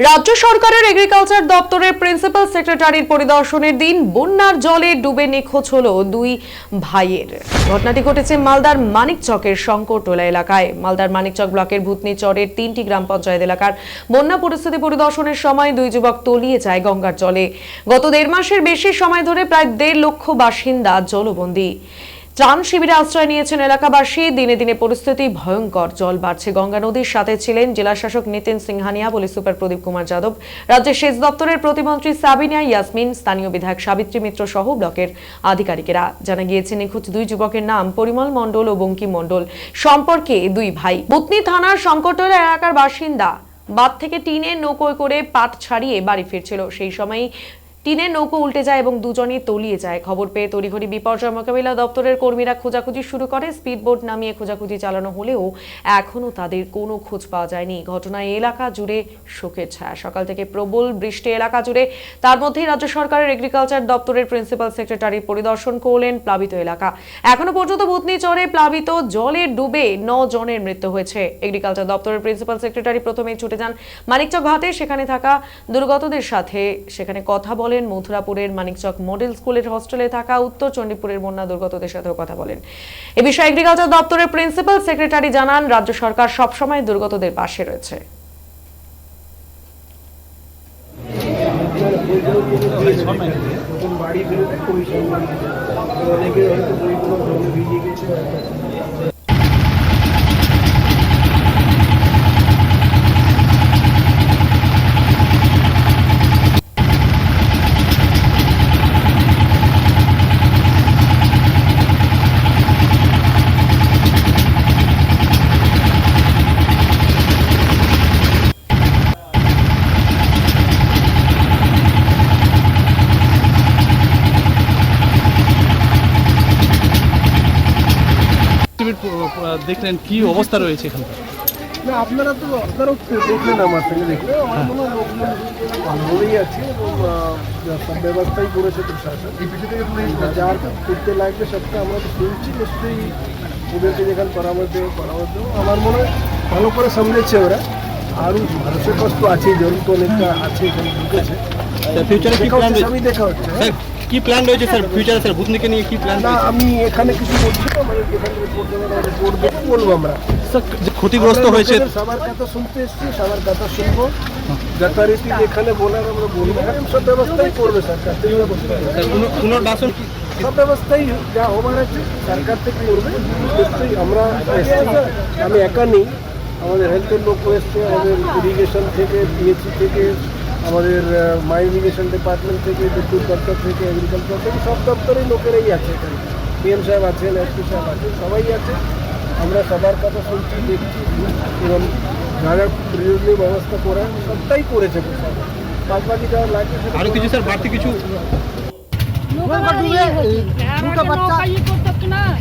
রাজ্য সরকারের এগ্রিকালচার দপ্তরের প্রিন্সিপাল সেক্রেটারির পরিদর্শনের দিন বন্যার জলে ডুবে নিখোঁজ হলো দুই ভাইয়ের। ঘটনাটি ঘটেছে মালদার মানিকচকের শঙ্করটোলা এলাকায়। মালদার মানিকচক ব্লকের ভূতনি চরের 3টি গ্রাম পঞ্চায়েত এলাকার বন্যা পরিস্থিতি পরিদর্শনের সময় দুই যুবক তলিয়ে যায় গঙ্গার জলে। গত 1.5 মাসের বেশি সময় ধরে প্রায় 1.5 লক্ষ বাসিন্দা জলবন্দী। ত্রাণ শিবিরে আশ্রয় নিয়েছেন এলাকাবাসী। দিনে দিনে পরিস্থিতি ভয়ঙ্কর, জল বাড়ছে। গঙ্গা নদীর সাথে ছিলেন জেলা শাসক নিতিন সিংহানিয়া, পুলিশ সুপার প্রদীপ কুমার যাদব, রাজ্যের সেচ দপ্তরের প্রতিমন্ত্রী সাবিনা ইয়াসমিন, স্থানীয় বিধায়ক সাবিত্রী মিত্র সহ ব্লকের আধিকারিকেরা। জানা গিয়েছে নিখোঁজ দুই যুবকের নাম পরিমল মণ্ডল ও বঙ্কিম মণ্ডল, সম্পর্কে দুই ভাই। বুতনি থানার শঙ্করটোলা এলাকার বাসিন্দা। বাঁধ থেকে টিনের নৌকোয় করে পাট ছাড়িয়ে বাড়ি ফিরছিল। সেই সময় টিনের নৌকো উল্টে যায় এবং দুজনই তলিয়ে যায়। খবর পেয়ে তড়িঘড়ি বিপর্যয় মোকাবিলা দপ্তরের কর্মীরা খোঁজাখুঁজি শুরু করে। স্পিডবোট নামিয়ে খোঁজাখুঁজি চালানো হলেও এখনো তাদের কোনো খোঁজ পাওয়া যায়নি। ঘটনায় এলাকা জুড়ে শোকের ছায়া। সকাল থেকে প্রবল বৃষ্টি এলাকা জুড়ে। তার মধ্যেই রাজ্য সরকারের এগ্রিকালচার দপ্তরের প্রিন্সিপাল সেক্রেটারি পরিদর্শন করলেন প্লাবিত এলাকা। এখনো পর্যন্ত ভূতনি চরে প্লাবিত জলে ডুবে 9 জনের মৃত্যু হয়েছে। এগ্রিকালচার দপ্তরের প্রিন্সিপাল সেক্রেটারি প্রথমেই ছুটে যান মানিকচক ঘাটে। সেখানে থাকা দুর্গতদের সাথে সেখানে কথা বলেন। মথুরাপুরের মানিকচক মডেল স্কুলের হস্টেলে থাকা উত্তর চণ্ডীপুরের বন্যা দুর্গতদের সাথেও কথা বলেন। এ বিষয়ে এগ্রিকালচার দপ্তরের প্রিন্সিপাল সেক্রেটারি জানান, রাজ্য সরকার সবসময় দুর্গতদের পাশে রয়েছে। দেখলেন কি অবস্থা রয়েছে এখানকার? না, আপনারাও দেখলেন, আমার সঙ্গে দেখলেন, কোনো লোকজন ভালোই আছে এবং সব ব্যবস্থাই করেছে প্রশাসন। যার করতে লাগবে সবটা আমরা তো শুনছি, নিশ্চয়ই ওদেরকে যেখানে পরামর্শ আমার মনে হয় ভালো করে সামলেছে ওরা। আরও মানুষের কষ্ট আছে, জল তো অনেকটা আছে, এখানে ঢুকেছে। ফিউচারে কি প্ল্যান রয়েছে? আমি দেখা হচ্ছে কি প্ল্যান রয়েছে স্যার ফিউচারে, স্যার ভূতনিকে নিয়ে কি প্ল্যান? না, আমি এখানে কিছু বলছি না, মানে যেখানে বলবো আমরা। ক্ষতিগ্রস্ত হয়েছে, সবার কথা শুনতে এসছি, সবার কথা শুনবো, যথারীতি যেখানে বলার আমরা বলবো। সব ব্যবস্থাই করবে সরকার, পুনর্বাসন সব ব্যবস্থাই যা হবার আছে সরকার থেকে করবে। নিশ্চয়ই আমরা আমি একা নেই, আমাদের হেলথের লোক এসছে, আমাদের ইরিগেশন থেকে, পিএইচসি থেকে, আমাদের মাই ইরিগেশন ডিপার্টমেন্ট থেকে, বিদ্যুৎ দপ্তর থেকে, এগ্রিকালচার থেকে, সব দপ্তরের লোকেরাই আছে এখানে। পিএম সাহেব আছেন, এসপি সাহেব আছেন, সবাই আছে। আমরা সবার কথা শুনছি, দেখছি এবং যা যা প্রয়োজনীয় ব্যবস্থা করার সবটাই করেছে প্রশাসন। বাকি যা লাগে আরো কিছু স্যার বাড়তি কিছু?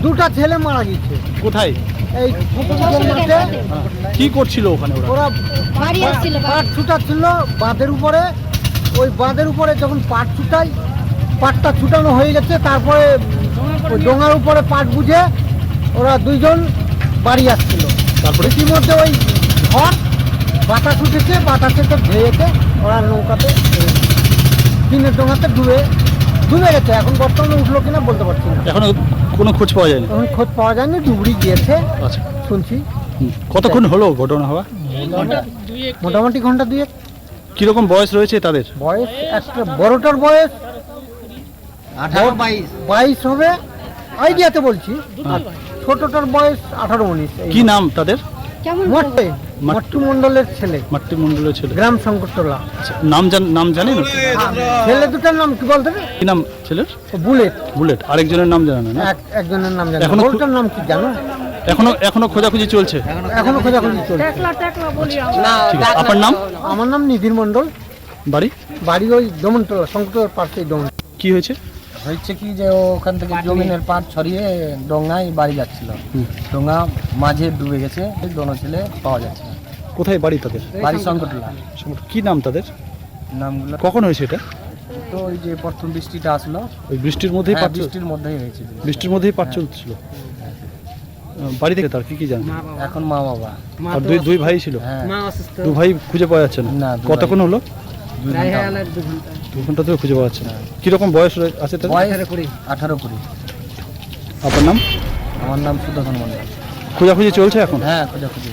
দুটা ছেলে মারা গেছে। কোথায়? এই মাঠে কি করছিল ওখানে ওরা? পাট ছুটাচ্ছিল বাঁধের উপরে। ওই বাঁধের উপরে যখন পাটটা ছুটানো হয়ে গেছে, তারপরে ওই ডোঙার উপরে পাট বুঝে ওরা দুইজন বাড়ি আসছিল। তারপরে ইতিমধ্যে ওই ঘর বাতাস উঠেছে, বাতাসেতে ভেয়েতে ওরা নৌকাতে টিনের ডোঙাতে ডুবে গেছে। এখন বর্তমানে উঠলো কিনা বলতে পারছি না, এখনো কোনো খোঁজ পাওয়া যায়নি। এখন খোঁজ পাওয়া যায়নি, ডুবুরি গিয়েছে আচ্ছা, শুনছি। কতক্ষণ হলো ঘটনা হওয়া? মোটামুটি ঘন্টা 2-1। কিরকম বয়স রয়েছে তাদের? বয়স একটা বড়টার বয়স 18-22 হবে আইডিয়াতে বলছি, আর ছোটটার বয়স 18-19। কি নাম তাদের? মাট্টু মণ্ডলের ছেলে, মাট্টু মণ্ডলের ছেলে, গ্রাম শঙ্করটোলা। নাম জানেন? ছেলে দুটার নাম কি বলতে? কি নাম ছেলের? বুলেট। আরেকজনের নাম জানেন না? একজনের নাম জানেন। এখনো ওটার নাম কি জানো? এখনো খোঁজাখুঁজি চলছে? এখনো খোঁজাখুঁজি চলছে। ঠিক আছে, আপনার নাম? আমার নাম নিধির মণ্ডল। বাড়ি ওই দমনটোলা, শঙ্করটোলার পাশেই দমন। কি হয়েছে কি যে ওখান থেকে জমিনের পাট ছড়িয়ে ডোঙায় বাড়ি যাচ্ছিল, ডোঙা মাঝে ডুবে গেছে, দোনো ছেলে পাওয়া যাচ্ছে। কোথায় বাড়ি তাদের? বাড়ি শঙ্করটোলা। কি নাম তাদের? নামগুলো কখন হয়েছে এটা? তো ওই যে প্রথম বৃষ্টিটা আসলো, ওই বৃষ্টির মধ্যেই বৃষ্টির মধ্যেই হয়েছে। বৃষ্টির মধ্যেই পাট চলছিল। বাড়ি থেকে তার কি জানেন? এখন মা বাবা আর দুই ভাই ছিল? হ্যাঁ দু ভাই খুঁজে পাওয়া যাচ্ছে না? না, দু কতক্ষণ হলো? 2 2 ঘন্টা ধরে খুঁজে পাওয়া যাচ্ছে না। কিরকম বয়স আছে তার? বয়স 18-20। আপনার নাম? আমার নাম সুদর্শন মন্ডল। খোঁজাখুঁজি চলছে এখন? হ্যাঁ খোঁজাখুঁজি।